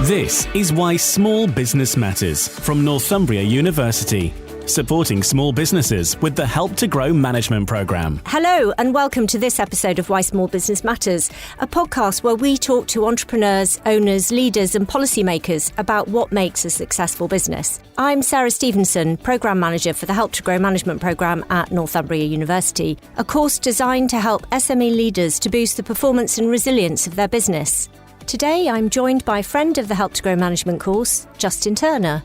This is Why Small Business Matters from Northumbria University, supporting small businesses with the Help to Grow management programme. Hello and welcome to this episode of Why Small Business Matters, a podcast where we talk to entrepreneurs, owners, leaders and policymakers about what makes a successful business. I'm Sarah Stephenson, Programme Manager for the Help to Grow management programme at Northumbria University, a course designed to help SME leaders to boost the performance and resilience of their business. Today, I'm joined by a friend of the Help to Grow management course, Justin Turner.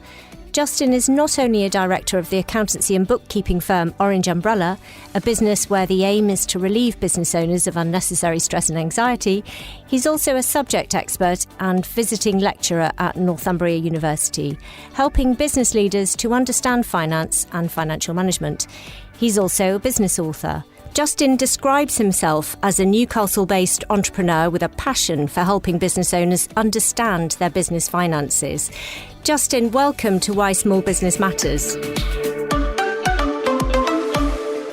Justin is not only a director of the accountancy and bookkeeping firm Orange Umbrella, a business where the aim is to relieve business owners of unnecessary stress and anxiety, he's also a subject expert and visiting lecturer at Northumbria University, helping business leaders to understand finance and financial management. He's also a business author. Justin describes himself as a Newcastle-based entrepreneur with a passion for helping business owners understand their business finances. Justin, welcome to Why Small Business Matters.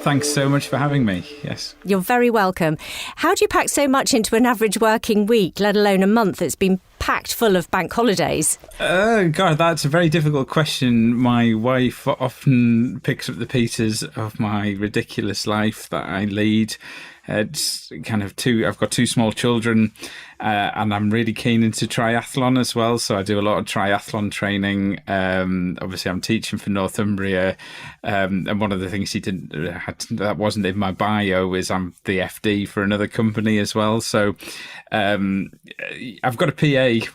Thanks so much for having me. Yes. You're very welcome. How do you pack so much into an average working week, let alone a month that's been packed full of bank holidays? God, that's a very difficult question. My wife often picks up the pieces of my ridiculous life that I lead. It's kind of I've got two small children, and I'm really keen into triathlon as well. So I do a lot of triathlon training. Obviously, I'm teaching for Northumbria. And one of the things that wasn't in my bio is I'm the FD for another company as well. So I've got a PA,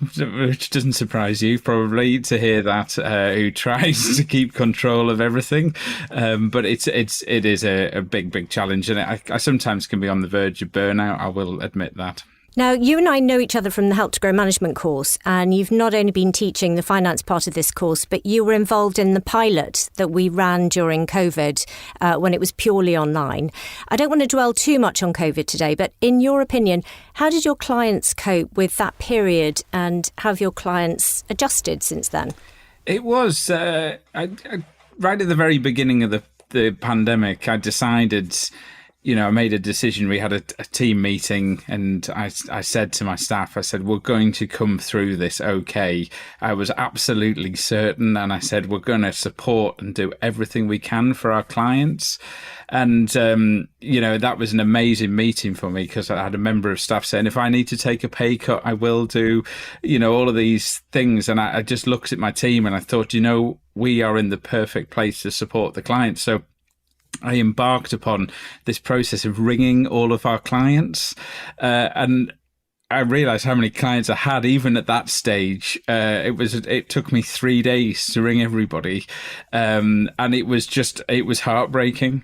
which doesn't surprise you probably to hear that, who tries to keep control of everything. But it is a big challenge, and I sometimes can be on the verge of burnout. I will admit that. Now, you and I know each other from the Help to Grow management course, and you've not only been teaching the finance part of this course, but you were involved in the pilot that we ran during COVID when it was purely online. I don't want to dwell too much on COVID today, but in your opinion, how did your clients cope with that period, and have your clients adjusted since then? It was right at the very beginning of the pandemic, I decided... I made a decision. We had a team meeting, and I said to my staff, I said, we're going to come through this okay. I was absolutely certain. And I said, we're going to support and do everything we can for our clients. And, that was an amazing meeting for me, because I had a member of staff saying, if I need to take a pay cut, I will do, all of these things. And I just looked at my team and I thought, we are in the perfect place to support the clients. So I embarked upon this process of ringing all of our clients, and I realised how many clients I had even at that stage. It took me 3 days to ring everybody, and it was heartbreaking.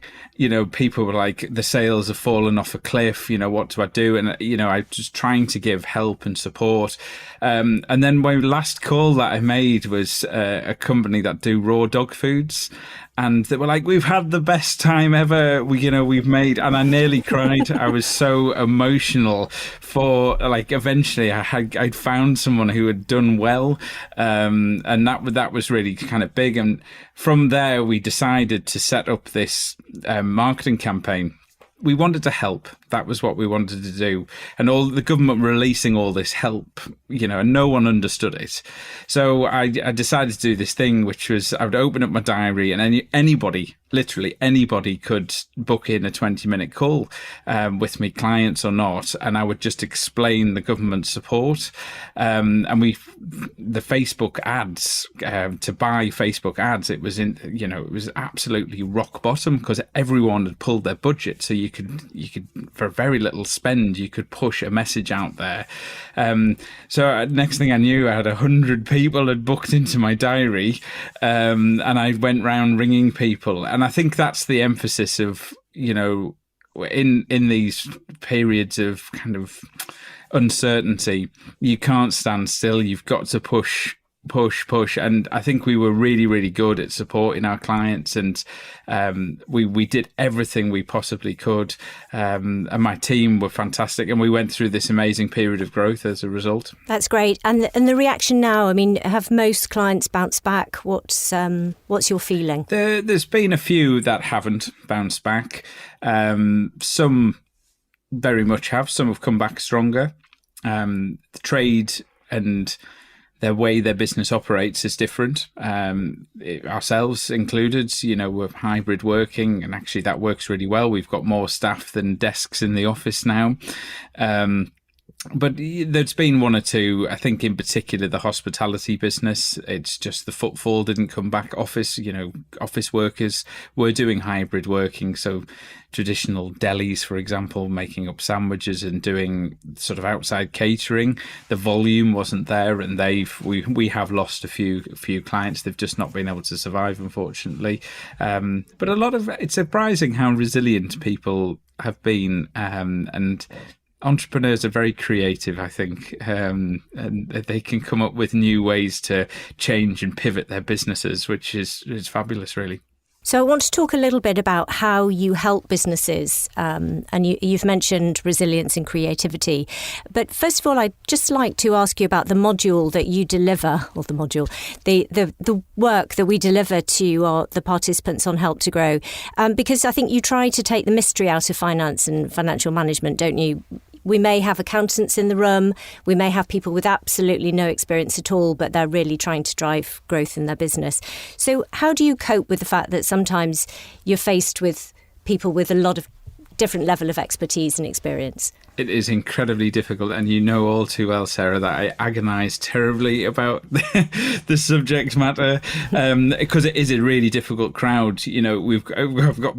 People were like, the sales have fallen off a cliff. What do I do? And I was trying to give help and support. And then my last call that I made was a company that do raw dog foods. And they were like, we've had the best time ever. We've made, and I nearly cried. I was so emotional eventually I'd found someone who had done well. And that was really kind of big. And from there, we decided to set up this marketing campaign. We wanted to help. That was what we wanted to do. And all the government releasing all this help, and no one understood it. So I decided to do this thing, which was I would open up my diary, and anybody, literally anybody, could book in a 20-minute call with me, clients or not, and I would just explain the government support. And the Facebook ads, to buy Facebook ads, it was absolutely rock bottom, because everyone had pulled their budget. So you could for very little spend, you could push a message out there. So next thing I knew, I had 100 people had booked into my diary, and I went round ringing people. And I think that's the emphasis of, in these periods of kind of uncertainty, you can't stand still. You've got to push. And I think we were really, really good at supporting our clients, and we did everything we possibly could. And my team were fantastic, and we went through this amazing period of growth as a result. That's great. And the reaction now, I mean, have most clients bounced back? What's your feeling? There's been a few that haven't bounced back. Some very much have. Some have come back stronger. The trade and their way their business operates is different. Ourselves included, we're hybrid working, and actually that works really well. We've got more staff than desks in the office now. But there's been one or two, I think in particular the hospitality business, it's just the footfall didn't come back. Office workers were doing hybrid working. So traditional delis, for example, making up sandwiches and doing sort of outside catering, the volume wasn't there, and we have lost a few clients. They've just not been able to survive, unfortunately. But it's surprising how resilient people have been, and entrepreneurs are very creative, I think, and they can come up with new ways to change and pivot their businesses, which is fabulous, really. So I want to talk a little bit about how you help businesses, and you've mentioned resilience and creativity. But first of all, I'd just like to ask you about the module that you deliver, or the work that we deliver to the participants on Help to Grow, because I think you try to take the mystery out of finance and financial management, don't you? We may have accountants in the room. We may have people with absolutely no experience at all, but they're really trying to drive growth in their business. So how do you cope with the fact that sometimes you're faced with people with a lot of different level of expertise and experience? It is incredibly difficult, and you know all too well, Sarah, that I agonise terribly about the subject matter, because it is a really difficult crowd. I've got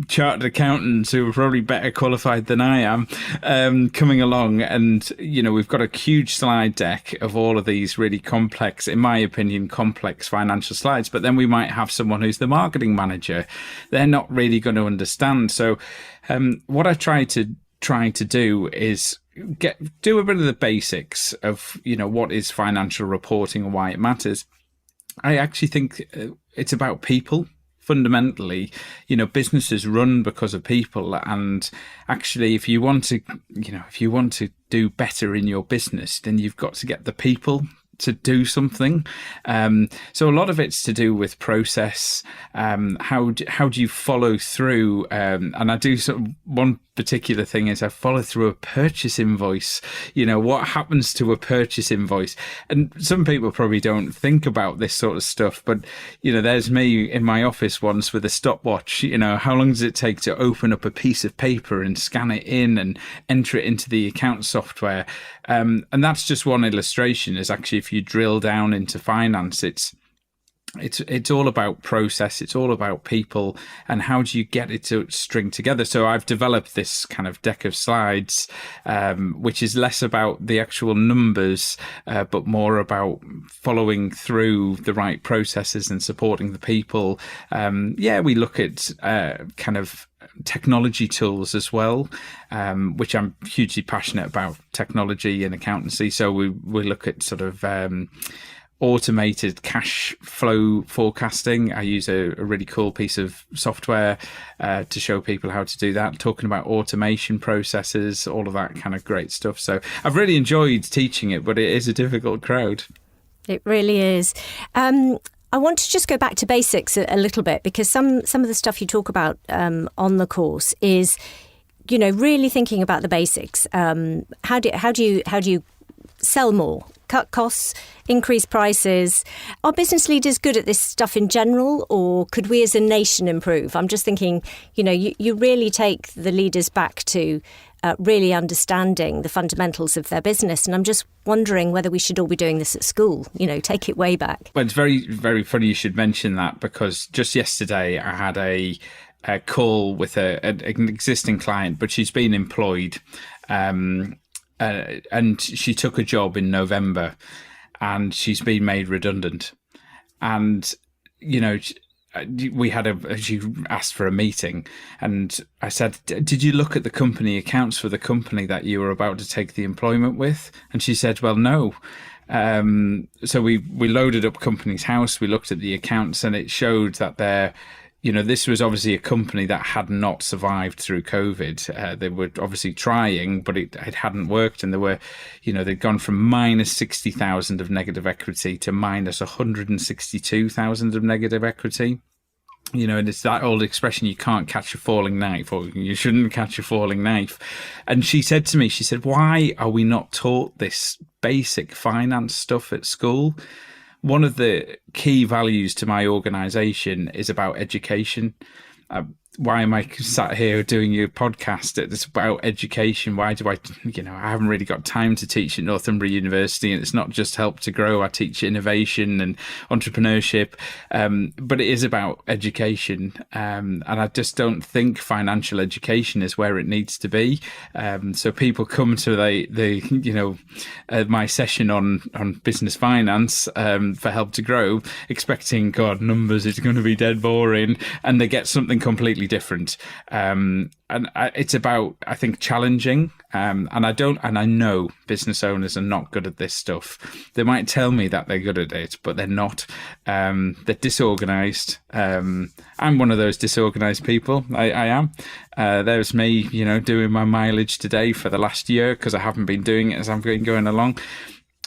chartered accountants who are probably better qualified than I am coming along, and we've got a huge slide deck of all of these really complex, in my opinion, complex financial slides, but then we might have someone who's the marketing manager. They're not really going to understand. So what I try to do is do a bit of the basics of what is financial reporting and why it matters. I actually think it's about people. Fundamentally, businesses run because of people, and actually, if you want to do better in your business, then you've got to get the people to do something. So a lot of it's to do with process. How do you follow through? And I do one particular thing is I follow through a purchase invoice. What happens to a purchase invoice? And some people probably don't think about this sort of stuff, but there's me in my office once with a stopwatch. How long does it take to open up a piece of paper and scan it in and enter it into the account software? And that's just one illustration. Is actually, if you drill down into finance, it's all about process. It's all about people, and how do you get it to string together? So I've developed this kind of deck of slides, which is less about the actual numbers, but more about following through the right processes and supporting the people. We look at kind of technology tools as well, which I'm hugely passionate about, technology and accountancy. So we look at sort of automated cash flow forecasting. I use a really cool piece of software to show people how to do that, talking about automation processes, all of that kind of great stuff. So I've really enjoyed teaching it, but it is a difficult crowd. It really is. I want to just go back to basics a little bit, because some of the stuff you talk about on the course is, really thinking about the basics. How do you sell more, cut costs, increase prices? Are business leaders good at this stuff in general, or could we as a nation improve? I'm just thinking, you really take the leaders back to really understanding the fundamentals of their business. And I'm just wondering whether we should all be doing this at school, take it way back. Well, it's very, very funny you should mention that, because just yesterday I had a call with an existing client, but she's been employed. And she took a job in November, and she's been made redundant. And, she asked for a meeting, and I said, did you look at the company accounts for the company that you were about to take the employment with? And she said, well, no. So we loaded up Companies House, we looked at the accounts, and it showed that this was obviously a company that had not survived through COVID. They were obviously trying, but it hadn't worked. And they'd gone from minus 60,000 of negative equity to minus 162,000 of negative equity. And it's that old expression, you can't catch a falling knife, or you shouldn't catch a falling knife. And she said to me, why are we not taught this basic finance stuff at school? One of the key values to my organisation is about education. Why am I sat here doing your podcast? It's about education. Why do I haven't really got time to teach at Northumbria University, and it's not just Help to Grow. I teach innovation and entrepreneurship, but it is about education. And I just don't think financial education is where it needs to be. So people come to my session on business finance for Help to Grow, expecting, God, numbers is going to be dead boring, and they get something completely different. It's about, I think, challenging. And I know business owners are not good at this stuff. They might tell me that they're good at it, but they're not. They're disorganized. I'm one of those disorganized people. I am. There's me, doing my mileage today for the last year because I haven't been doing it as I've been going along.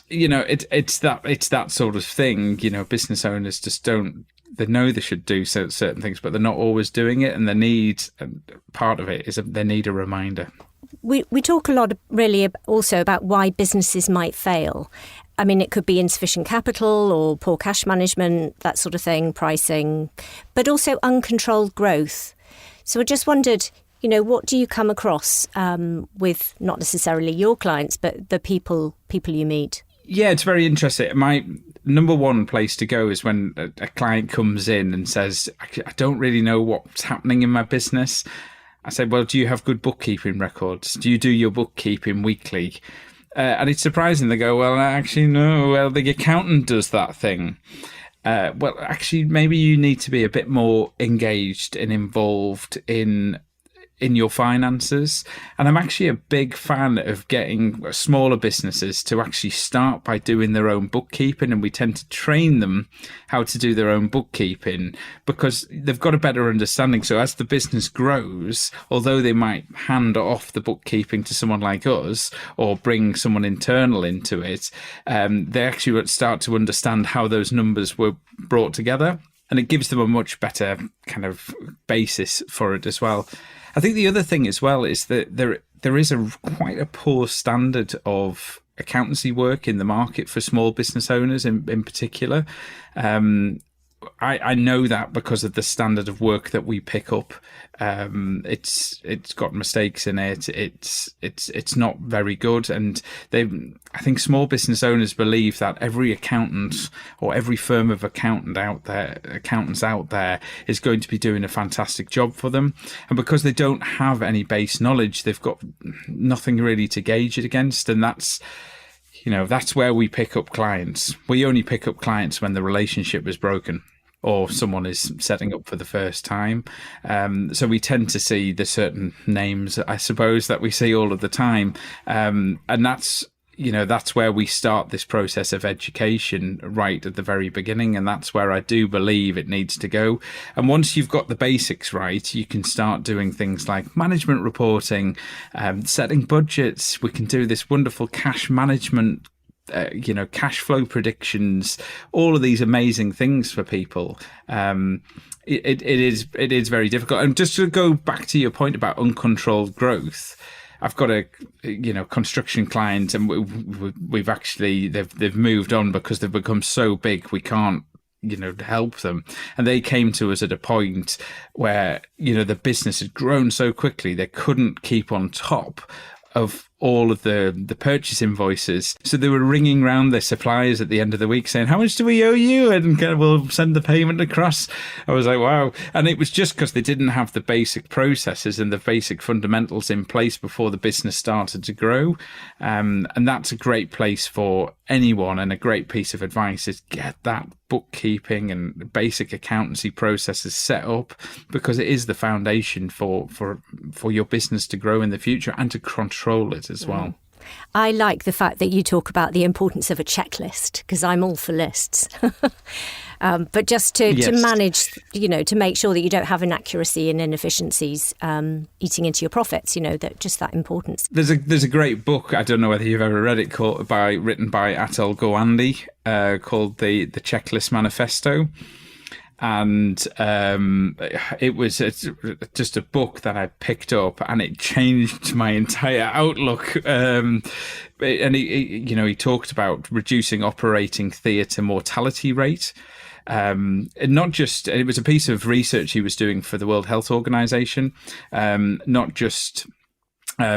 It's that sort of thing. Business owners just don't. They know they should do certain things, but they're not always doing it. And part of it is they need a reminder. We talk a lot really also about why businesses might fail. I mean, it could be insufficient capital or poor cash management, that sort of thing, pricing, but also uncontrolled growth. So I just wondered, what do you come across with not necessarily your clients, but the people you meet? Yeah, it's very interesting. My number one place to go is when a client comes in and says, I don't really know what's happening in my business. I say, well, do you have good bookkeeping records? Do you do your bookkeeping weekly? And it's surprising. They go, well, actually, no. Well, the accountant does that thing. Well, actually, maybe you need to be a bit more engaged and involved in your finances. And I'm actually a big fan of getting smaller businesses to actually start by doing their own bookkeeping. And we tend to train them how to do their own bookkeeping because they've got a better understanding. So as the business grows, although they might hand off the bookkeeping to someone like us or bring someone internal into it, they actually would start to understand how those numbers were brought together. And it gives them a much better kind of basis for it as well. I think the other thing as well is that there is quite a poor standard of accountancy work in the market for small business owners in particular. I know that because of the standard of work that we pick up. It's got mistakes in it. It's not very good. And I think small business owners believe that every accountant or every firm of accountants out there is going to be doing a fantastic job for them. And because they don't have any base knowledge, they've got nothing really to gauge it against. And that's where we pick up clients. We only pick up clients when the relationship is broken or someone is setting up for the first time. So we tend to see the certain names, I suppose, that we see all of the time. And that's where we start this process of education right at the very beginning. And that's where I do believe it needs to go. And once you've got the basics right, you can start doing things like management reporting, setting budgets. We can do this wonderful cash management, cash flow predictions, all of these amazing things for people. It is very difficult. And just to go back to your point about uncontrolled growth, I've got a construction client, and we've actually they've moved on because they've become so big we can't help them. And they came to us at a point where the business had grown so quickly they couldn't keep on top of all of the purchase invoices. So they were ringing around their suppliers at the end of the week saying, how much do we owe you? And we'll send the payment across. I was like, wow. And it was just because they didn't have the basic processes and the basic fundamentals in place before the business started to grow. And that's a great place for anyone, and a great piece of advice is get that bookkeeping and basic accountancy processes set up, because it is the foundation for your business to grow in the future and to control it as well. I like the fact that you talk about the importance of a checklist, because I'm all for lists. But just to manage, to make sure that you don't have inaccuracy and inefficiencies eating into your profits, that importance. There's a great book, I don't know whether you've ever read it, written by Atul Gawande, called the Checklist Manifesto. And it was just a book that I picked up, and it changed my entire outlook. And he talked about reducing operating theatre mortality rate. Not just, it was a piece of research he was doing for the World Health Organization, not just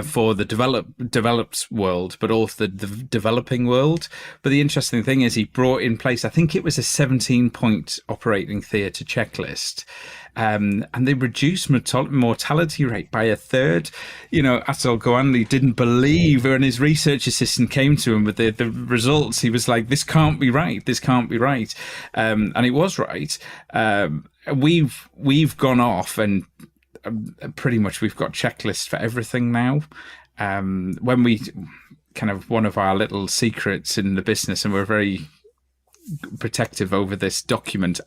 for the developed world, but also the developing world. But the interesting thing is he brought in place, I think it was a 17-point operating theatre checklist. And they reduced mortality rate by a third. Atul Gawande didn't believe when his research assistant came to him with the results. He was like, this can't be right. This can't be right. And it was right. We've gone off and pretty much we've got checklists for everything now. When we one of our little secrets in the business, and we're very protective over a document,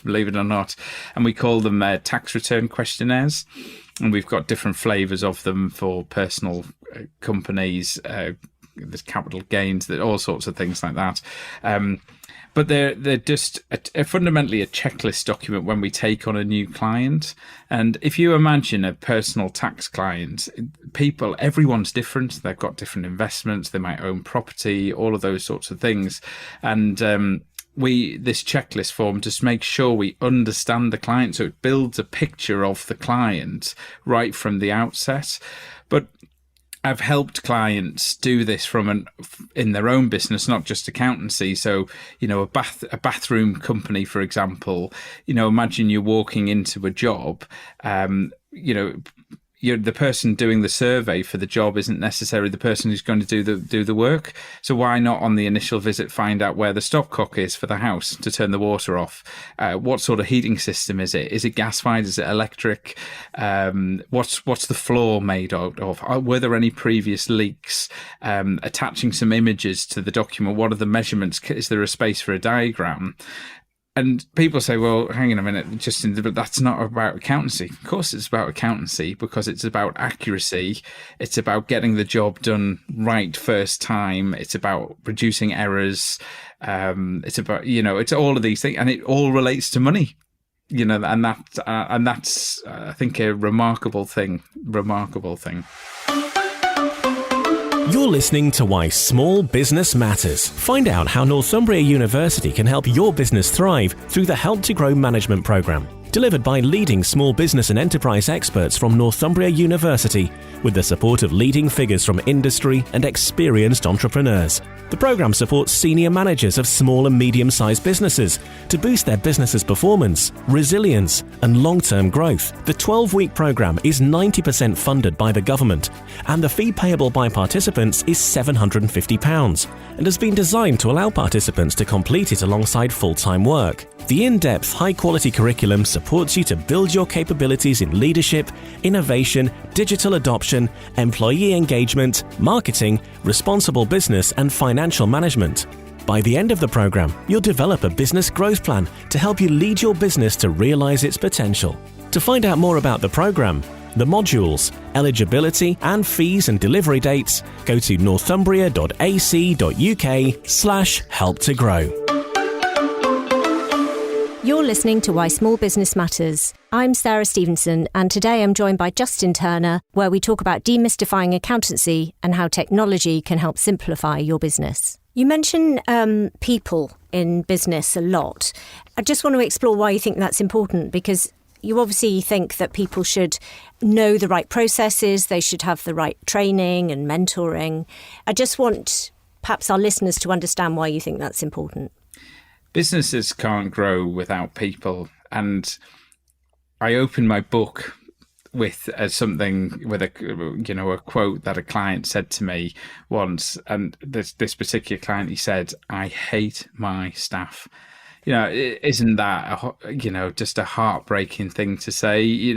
believe it or not, and we call them tax return questionnaires, and we've got different flavors of them for personal companies, there's capital gains, that all sorts of things like that. But they're just fundamentally a checklist document when we take on a new client. And if you imagine a personal tax client, everyone's different. They've got different investments. They might own property, all of those sorts of things. And this checklist form just makes sure we understand the client. So it builds a picture of the client right from the outset. But I've helped clients do this in their own business, not just accountancy. So, a bathroom company, for example, imagine you're walking into a job, the person doing the survey for the job isn't necessarily the person who's going to do the work. So why not on the initial visit find out where the stopcock is for the house to turn the water off? What sort of heating system is it? Is it gas-fired? Is it electric? What's the floor made out of? Were there any previous leaks? Attaching some images to the document. What are the measurements? Is there a space for a diagram? And people say, well, hang on a minute, but that's not about accountancy. Of course it's about accountancy, because it's about accuracy. It's about getting the job done right first time. It's about reducing errors. It's about, it's all of these things, and it all relates to money, and that's, I think, a remarkable thing. You're listening to Why Small Business Matters. Find out how Northumbria University can help your business thrive through the Help to Grow management program, delivered by leading small business and enterprise experts from Northumbria University, with the support of leading figures from industry and experienced entrepreneurs. The program supports senior managers of small and medium-sized businesses to boost their business's performance, resilience, and long-term growth. The 12-week program is 90% funded by the government, and the fee payable by participants is £750, and has been designed to allow participants to complete it alongside full-time work. The in-depth, high-quality curriculum supports you to build your capabilities in leadership, innovation, digital adoption, employee engagement, marketing, responsible business, and financial management. By the end of the program, you'll develop a business growth plan to help you lead your business to realize its potential. To find out more about the program, the modules, eligibility, and fees and delivery dates, go to northumbria.ac.uk/help-to-grow. You're listening to Why Small Business Matters. I'm Sarah Stephenson, and today I'm joined by Justin Turner, where we talk about demystifying accountancy and how technology can help simplify your business. You mention people in business a lot. I just want to explore why you think that's important, because you obviously think that people should know the right processes, they should have the right training and mentoring. I just want perhaps our listeners to understand why you think that's important. Businesses can't grow without people, and I opened my book with a quote that a client said to me once, and this particular client, he said, "I hate my staff." Isn't that just a heartbreaking thing to say?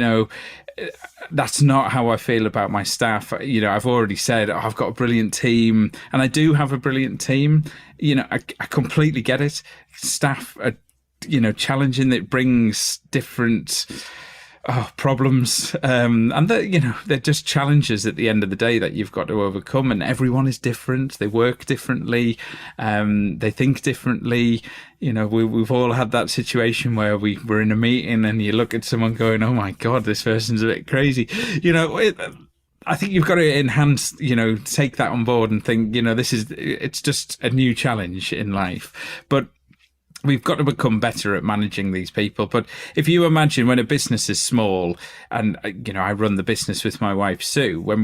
That's not how I feel about my staff. I've already said I've got a brilliant team, and I do have a brilliant team. I completely get it. Staff are, challenging. It brings different problems, and they're just challenges at the end of the day that you've got to overcome. And everyone is different; they work differently, they think differently. We've all had that situation where we're in a meeting and you look at someone going, "Oh my God, this person's a bit crazy." I think you've got to enhance, take that on board and think, it's just a new challenge in life, but we've got to become better at managing these people. But if you imagine when a business is small, and I run the business with my wife Sue, when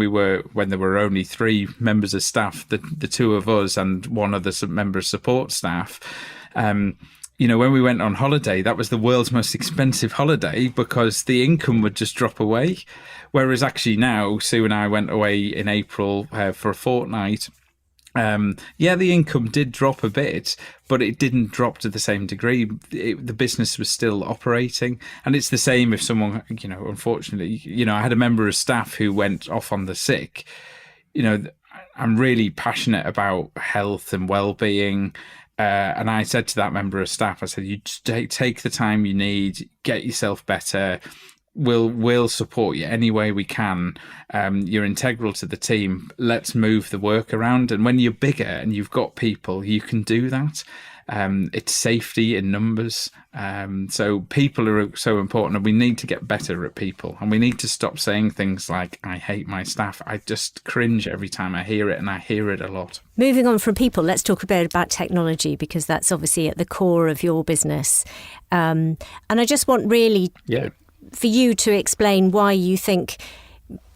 there were only 3 members of staff, the 2 of us and 1 other member of support staff. When we went on holiday, that was the world's most expensive holiday because the income would just drop away. Whereas actually now, Sue and I went away in April for a fortnight. The income did drop a bit, but it didn't drop to the same degree. The business was still operating. And it's the same if someone, unfortunately, I had a member of staff who went off on the sick. I'm really passionate about health and well-being. And I said to that member of staff, I said, you just take the time you need, get yourself better. We'll support you any way we can. You're integral to the team. Let's move the work around. And when you're bigger and you've got people, you can do that. It's safety in numbers. So people are so important, and we need to get better at people. And we need to stop saying things like, I hate my staff. I just cringe every time I hear it, and I hear it a lot. Moving on from people, let's talk a bit about technology, because that's obviously at the core of your business. And I just want really for you to explain why you think,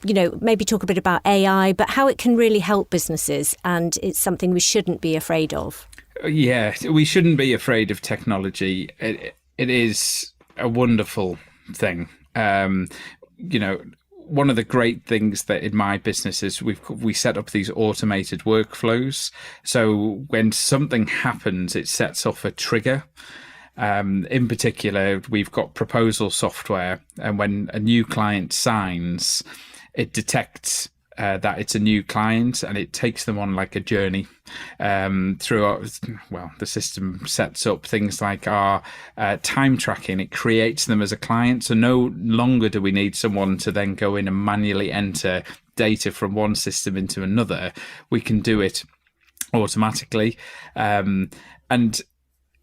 maybe talk a bit about AI, but how it can really help businesses, and it's something we shouldn't be afraid of. Yeah, we shouldn't be afraid of technology. It is a wonderful thing. One of the great things that in my business is we set up these automated workflows. So when something happens, it sets off a trigger. In particular, we've got proposal software, and when a new client signs, it detects that it's a new client, and it takes them on like a journey throughout. Well, the system sets up things like our time tracking. It creates them as a client, so no longer do we need someone to then go in and manually enter data from one system into another. We can do it automatically, and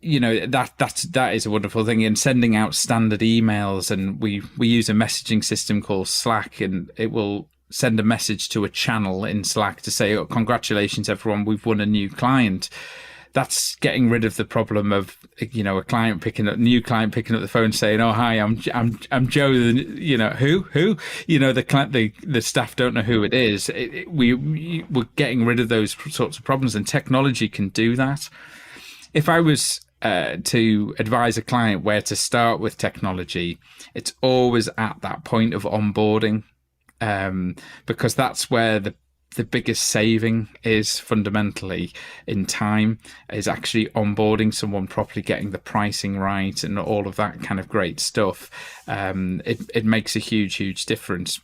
that is a wonderful thing. And sending out standard emails, and we use a messaging system called Slack, and it will send a message to a channel in Slack to say, "Oh, congratulations, everyone, we've won a new client." That's getting rid of the problem of a new client picking up the phone saying, "Oh, hi, I'm Joe." Who the staff don't know who it is. We're getting rid of those sorts of problems, and technology can do that. If I was to advise a client where to start with technology, it's always at that point of onboarding, because that's where the biggest saving is fundamentally in time, is actually onboarding someone properly, getting the pricing right and all of that kind of great stuff. It makes a huge difference.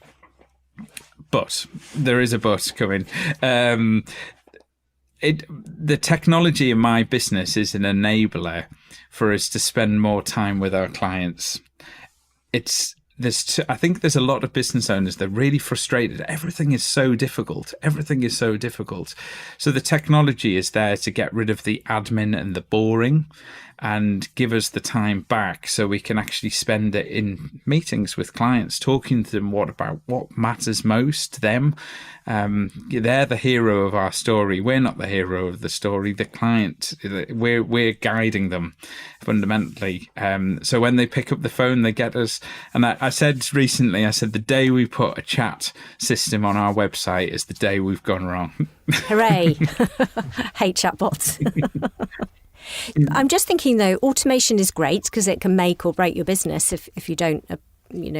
But there is a but coming. The technology in my business is an enabler for us to spend more time with our clients. I think there's a lot of business owners that are really frustrated. Everything is so difficult. So the technology is there to get rid of the admin and the boring, and give us the time back so we can actually spend it in meetings with clients, talking to them about what matters most to them. They're the hero of our story. We're not the hero of the story. The client, we're guiding them fundamentally. So when they pick up the phone, they get us. And I said recently, the day we put a chat system on our website is the day we've gone wrong. Hooray. Hate chatbots. I'm just thinking, though, automation is great because it can make or break your business if you don't,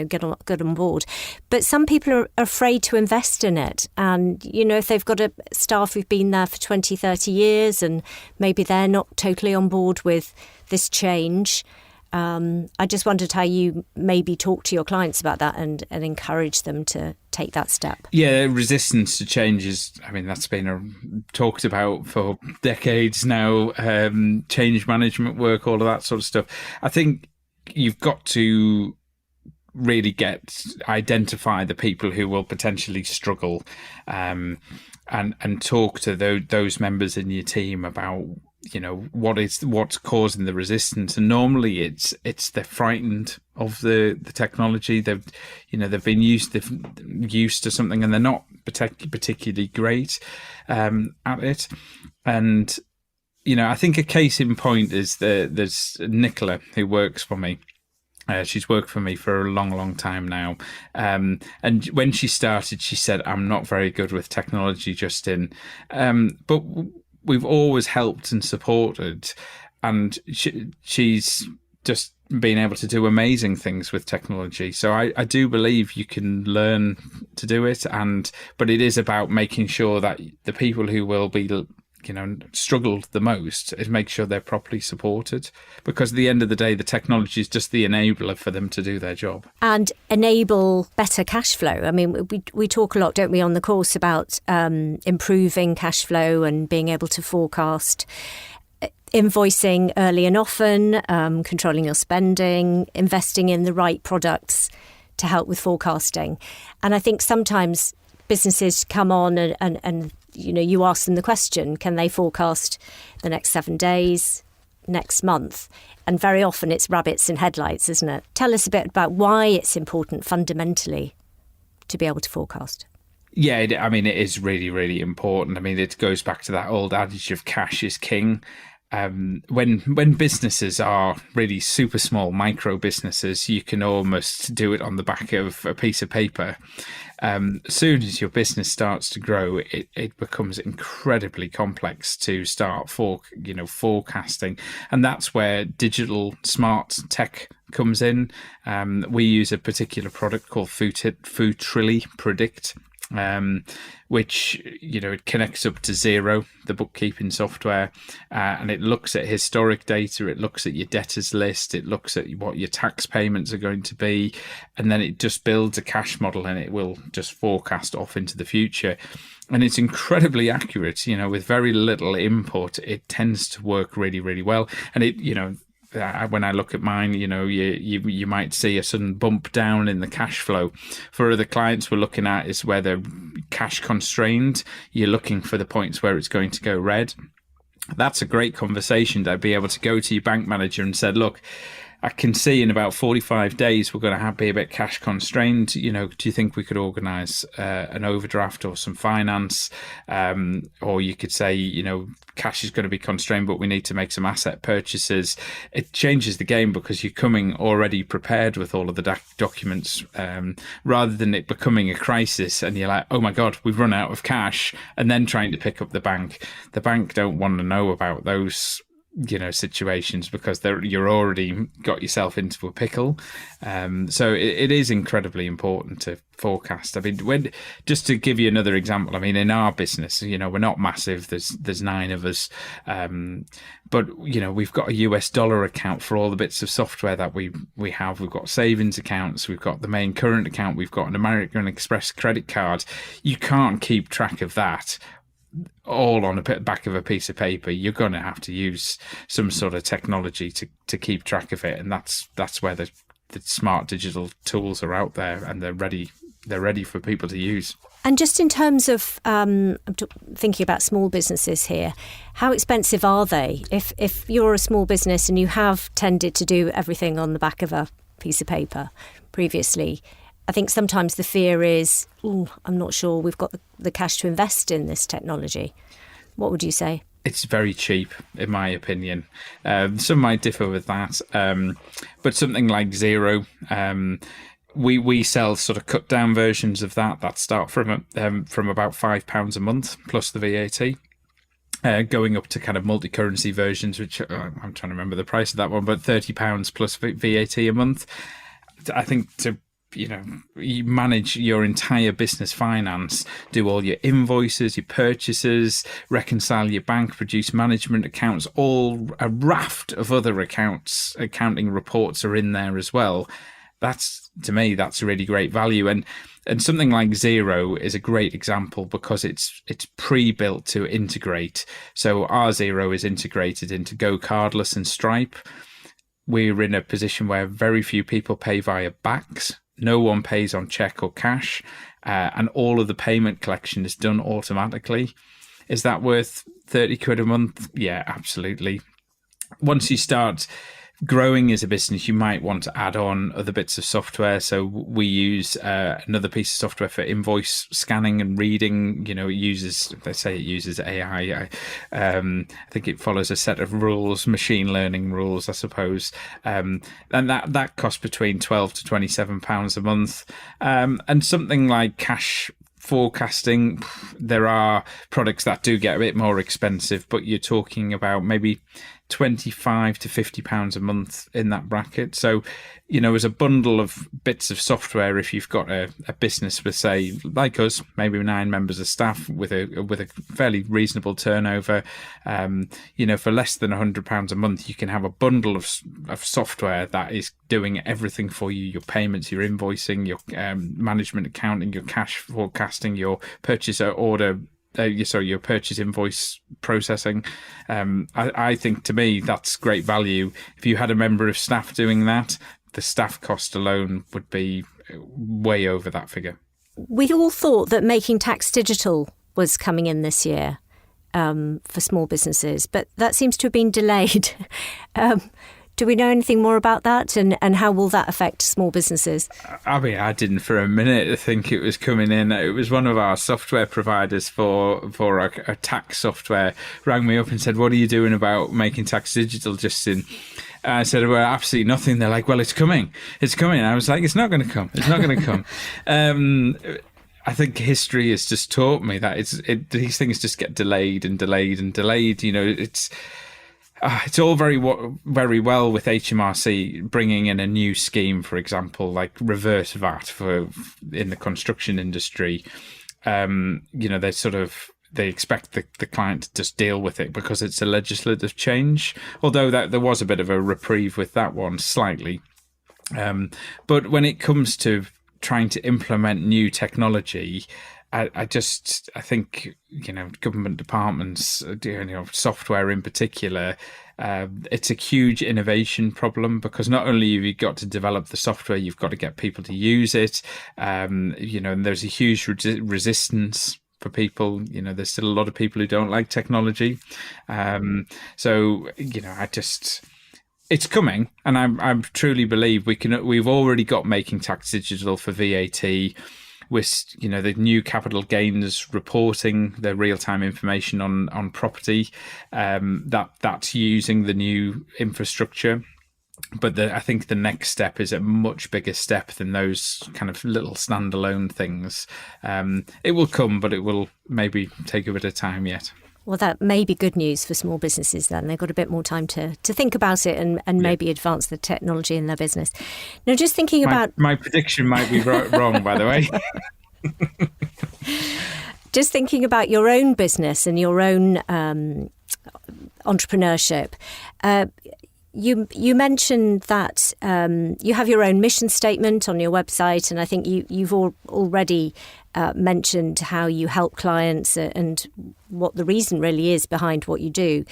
get on board. But some people are afraid to invest in it. And, if they've got a staff who've been there for 20, 30 years and maybe they're not totally on board with this change. I just wondered how you maybe talk to your clients about that and encourage them to take that step. Yeah, resistance to change that's been talked about for decades now. Change management work, all of that sort of stuff. I think you've got to really identify the people who will potentially struggle, and talk to those members in your team about, what's causing the resistance. And normally it's they're frightened of the technology. They've been used to something, and they're not particularly great at it. And I think a case in point is there's Nicola, who works for me. She's worked for me for a long, long time now. And when she started, she said, "I'm not very good with technology, Justin." But we've always helped and supported. And she's just been able to do amazing things with technology. So I do believe you can learn to do it. But it is about making sure that the people who will be struggled the most is make sure they're properly supported, because at the end of the day, the technology is just the enabler for them to do their job and enable better cash flow. I mean, we talk a lot, don't we, on the course about improving cash flow and being able to forecast, invoicing early and often, controlling your spending, investing in the right products to help with forecasting. And I think sometimes businesses come on and you ask them the question, can they forecast the next 7 days, next month? And very often it's rabbits in headlights, isn't it? Tell us a bit about why it's important fundamentally to be able to forecast. Yeah, it is really, really important. I mean, it goes back to that old adage of cash is king. When businesses are really super small, micro businesses, you can almost do it on the back of a piece of paper. As soon as your business starts to grow, it becomes incredibly complex to start forecasting, and that's where digital smart tech comes in. We use a particular product called Foodtrilly Predict, which it connects up to Xero, the bookkeeping software, and it looks at historic data, it looks at your debtors list, it looks at what your tax payments are going to be, and then it just builds a cash model, and it will just forecast off into the future. And it's incredibly accurate. With very little input, it tends to work really, really well. And when I look at mine, you might see a sudden bump down in the cash flow. For other clients we're looking at is where they're cash constrained. You're looking for the points where it's going to go red. That's a great conversation to be able to go to your bank manager and say, look, I can see in about 45 days we're going to be a bit cash constrained. Do you think we could organise an overdraft or some finance? Or you could say, cash is going to be constrained, but we need to make some asset purchases. It changes the game because you're coming already prepared with all of the documents, rather than it becoming a crisis and you're like, oh my God, we've run out of cash, and then trying to pick up the bank. The bank don't want to know about those situations because you're already got yourself into a pickle. So it is incredibly important to forecast. I mean, just to give you another example, I mean, in our business, we're not massive. There's 9 of us, but we've got a US dollar account for all the bits of software that we have. We've got savings accounts. We've got the main current account. We've got an American Express credit card. You can't keep track of that all on the back of a piece of paper. You're going to have to use some sort of technology to keep track of it, and that's where the smart digital tools are out there, and they're ready for people to use. And just in terms of I'm thinking about small businesses here, how expensive are they? If you're a small business and you have tended to do everything on the back of a piece of paper previously, I think sometimes the fear is, I'm not sure we've got the cash to invest in this technology. What would you say? It's very cheap, in my opinion. Some might differ with that, but something like Xero, we sell sort of cut down versions of that start from about £5 a month plus the VAT. Going up to kind of multi-currency versions, which I'm trying to remember the price of that one, but £30 plus VAT a month. I think you manage your entire business finance, do all your invoices, your purchases, reconcile your bank, produce management accounts, all a raft of other accounting reports are in there as well. To me, that's a really great value. And something like Xero is a great example because it's pre-built to integrate. So our Xero is integrated into Go Cardless and Stripe. We're in a position where very few people pay via BACS, no one pays on check or cash, and all of the payment collection is done automatically. Is that worth 30 quid a month? Yeah, absolutely. Once you start growing as a business, you might want to add on other bits of software. So we use another piece of software for invoice scanning and reading. They say it uses AI. I think it follows a set of rules, machine learning rules, I suppose. And that costs between £12 to £27 a month. And something like cash forecasting, there are products that do get a bit more expensive, but you're talking about maybe £25 to £50 a month in that bracket. So, as a bundle of bits of software, if you've got a business with, say, like us, maybe 9 members of staff with a fairly reasonable turnover, for less than £100 a month, you can have a bundle of software that is doing everything for you: your payments, your invoicing, your management accounting, your cash forecasting, your purchase order. Your purchase invoice processing. I think, to me, that's great value. If you had a member of staff doing that, the staff cost alone would be way over that figure. We all thought that making tax digital was coming in this year for small businesses, but that seems to have been delayed. Do we know anything more about that, and how will that affect small businesses? I mean, I didn't for a minute think it was coming in. It was one of our software providers for a tax software rang me up and said, "What are you doing about making tax digital, Justin?" I said, "Well, absolutely nothing." They're like, "Well, it's coming. It's coming." And I was like, "It's not going to come. It's not going to come." I think history has just taught me that these things just get delayed and delayed and delayed. It's all very well with HMRC bringing in a new scheme, for example, like reverse VAT in the construction industry. They expect the client to just deal with it because it's a legislative change. Although there was a bit of a reprieve with that one, slightly. But when it comes to trying to implement new technology, I think government departments, software in particular, it's a huge innovation problem, because not only have you got to develop the software, you've got to get people to use it. And there's a huge resistance for people. There's still a lot of people who don't like technology. It's coming, and I truly believe we've already got Making Tax Digital for VAT. With the new capital gains reporting, the real-time information on property, that's using the new infrastructure. But I think the next step is a much bigger step than those kind of little standalone things. It will come, but it will maybe take a bit of time yet. Well, that may be good news for small businesses then. They've got a bit more time to think about it and maybe advance the technology in their business. Now, just thinking about... My prediction might be wrong, by the way. Just thinking about your own business and your own entrepreneurship, you mentioned that you have your own mission statement on your website, and I think you've already mentioned how you help clients and what the reason really is behind what you do.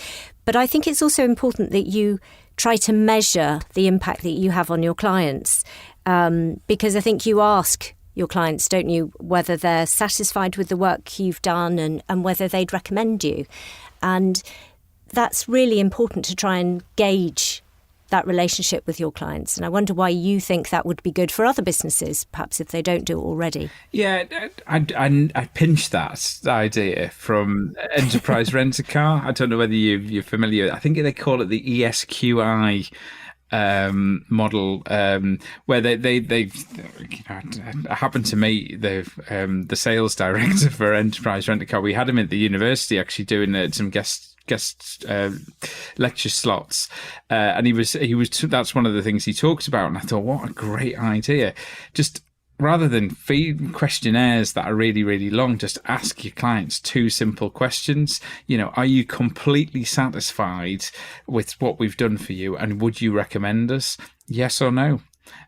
But I think it's also important that you try to measure the impact that you have on your clients, because I think you ask your clients, don't you, whether they're satisfied with the work you've done and whether they'd recommend you. And that's really important to try and gauge that relationship with your clients. And I wonder why you think that would be good for other businesses, perhaps if they don't do it already. Yeah, I pinched that idea from Enterprise Rent-A-Car. I don't know whether you're familiar. I think they call it the ESQI model, where they I happened to meet the sales director for Enterprise Rent-A-Car. We had him at the university actually doing some guest lecture slots, and he was that's one of the things he talked about, and I thought, what a great idea. Just rather than feed questionnaires that are really, really long, just ask your clients 2 simple questions. Are you completely satisfied with what we've done for you, and would you recommend us? Yes or no?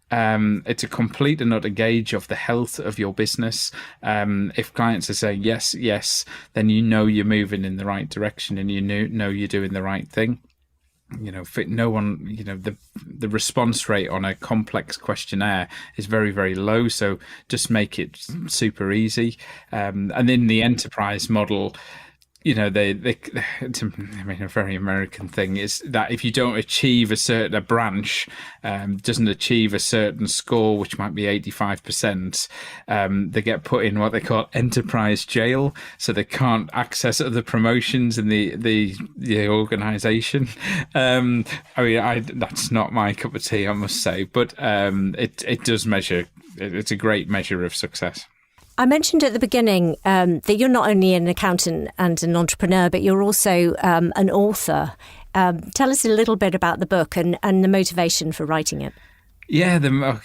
It's a complete and utter gauge of the health of your business. If clients are saying yes, then you're moving in the right direction, and know you're doing the right thing. no one, the response rate on a complex questionnaire is very, very low. So just make it super easy. And in the enterprise model, a very American thing is that if you don't achieve a branch doesn't achieve a certain score, which might be 85%, they get put in what they call enterprise jail, so they can't access other promotions in the organization. That's not my cup of tea, I must say, but it does measure. It's a great measure of success. I mentioned at the beginning that you're not only an accountant and an entrepreneur, but you're also an author. Tell us a little bit about the book and the motivation for writing it. Yeah,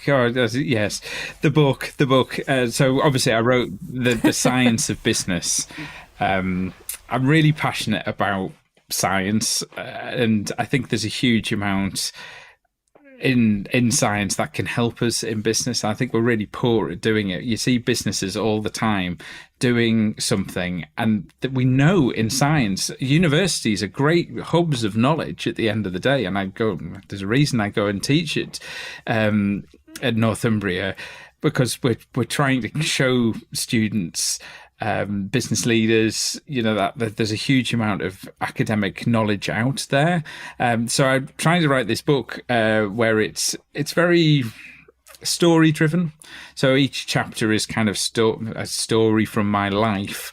yes, the book. So obviously I wrote the Science of Business. I'm really passionate about science, and I think there's a huge amount in science that can help us in business. I think we're really poor at doing it. You see businesses all the time doing something, and that we know in science, universities are great hubs of knowledge at the end of the day. And there's a reason I go and teach it at Northumbria, because we're trying to show students, business leaders, that there's a huge amount of academic knowledge out there. So I'm trying to write this book where it's very story driven. So each chapter is kind of a story from my life.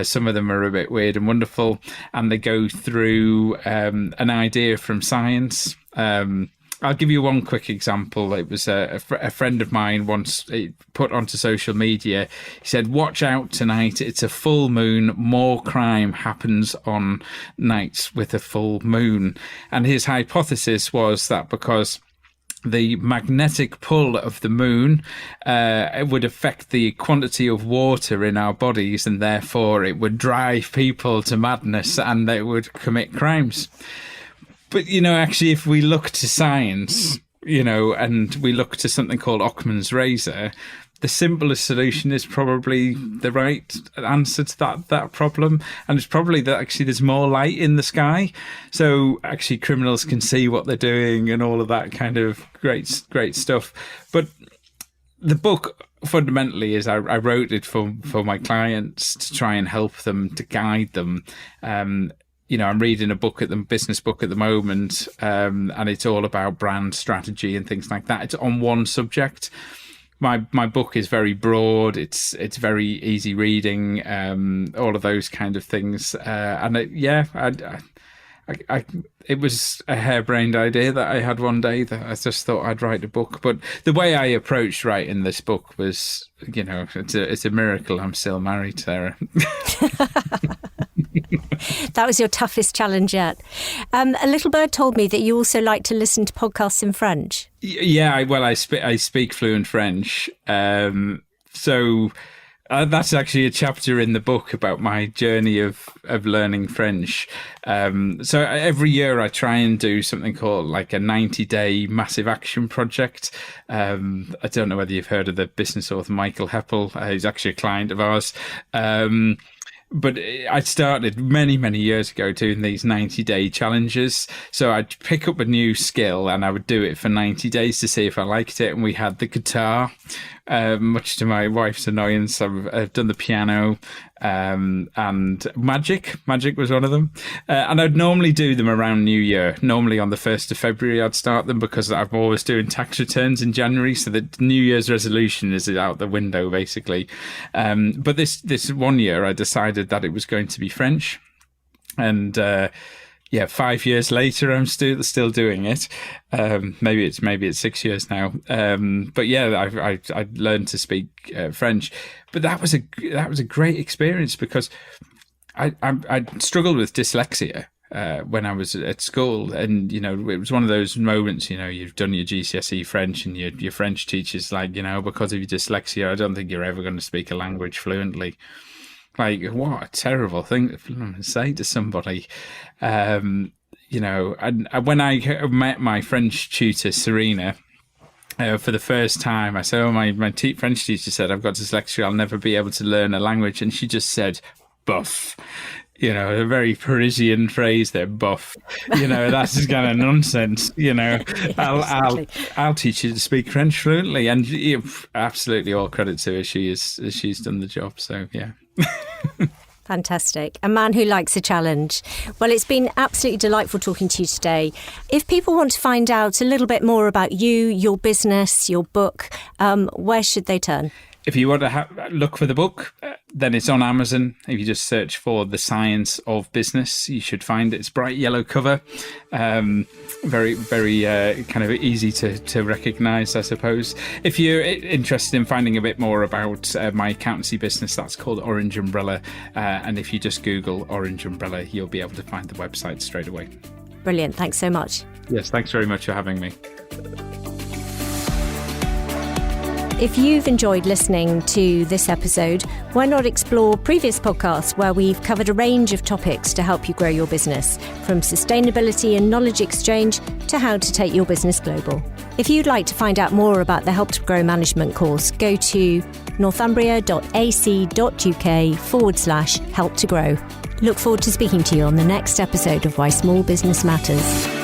Some of them are a bit weird and wonderful, and they go through an idea from science. I'll give you one quick example. It was a friend of mine once put onto social media. He said, "Watch out tonight. It's a full moon. More crime happens on nights with a full moon." And his hypothesis was that because the magnetic pull of the moon it would affect the quantity of water in our bodies, and therefore it would drive people to madness and they would commit crimes. But, actually, if we look to science, and we look to something called Occam's razor, the simplest solution is probably the right answer to that problem. And it's probably that actually there's more light in the sky. So actually criminals can see what they're doing and all of that kind of great stuff. But the book fundamentally is I wrote it for my clients to try and help them, to guide them. I'm reading a business book at the moment, and it's all about brand strategy and things like that. It's on one subject. My book is very broad. It's very easy reading. All of those kind of things. It was a harebrained idea that I had one day that I just thought I'd write a book. But the way I approached writing this book was, it's a miracle I'm still married, Sarah. That was your toughest challenge yet. A little bird told me that you also like to listen to podcasts in French. Yeah, I speak fluent French. So that's actually a chapter in the book about my journey of learning French. So every year I try and do something called like a 90-day massive action project. I don't know whether you've heard of the business author Michael Heppel. He's actually a client of ours. But I started many, many years ago doing these 90-day challenges. So I'd pick up a new skill and I would do it for 90 days to see if I liked it. And we had the guitar, much to my wife's annoyance. I've done the piano, and magic. Magic was one of them. And I'd normally do them around New Year. Normally on the 1st of February, I'd start them because I'm always doing tax returns in January. So the New Year's resolution is out the window, basically. But this one year, I decided that it was going to be French. And 5 years later, I'm still doing it. Maybe it's 6 years now. But yeah, I learned to speak French. But that was a great experience because I struggled with dyslexia when I was at school, and it was one of those moments. You've done your GCSE French, and your French teacher's like, because of your dyslexia, I don't think you're ever going to speak a language fluently. Like, what a terrible thing to say to somebody. And when I met my French tutor, Serena, for the first time, I said, my French teacher said, I've got dyslexia, I'll never be able to learn a language. And she just said, buff. a very Parisian phrase there, buff. That's just kind of nonsense. Exactly. I'll teach you to speak French fluently, and absolutely all credit to her. She's done the job. So yeah. Fantastic. A man who likes a challenge. Well, it's been absolutely delightful talking to you today. If people want to find out a little bit more about you, your business, your book, where should they turn? If you want to look for the book, then it's on Amazon. If you just search for The Science of Business, you should find it. It's bright yellow cover. Very, very kind of easy to recognise, I suppose. If you're interested in finding a bit more about my accountancy business, that's called Orange Umbrella. And if you just Google Orange Umbrella, you'll be able to find the website straight away. Brilliant. Thanks so much. Yes, thanks very much for having me. If you've enjoyed listening to this episode, why not explore previous podcasts where we've covered a range of topics to help you grow your business, from sustainability and knowledge exchange to how to take your business global. If you'd like to find out more about the Help to Grow management course, go to northumbria.ac.uk/help to grow. Look forward to speaking to you on the next episode of Why Small Business Matters.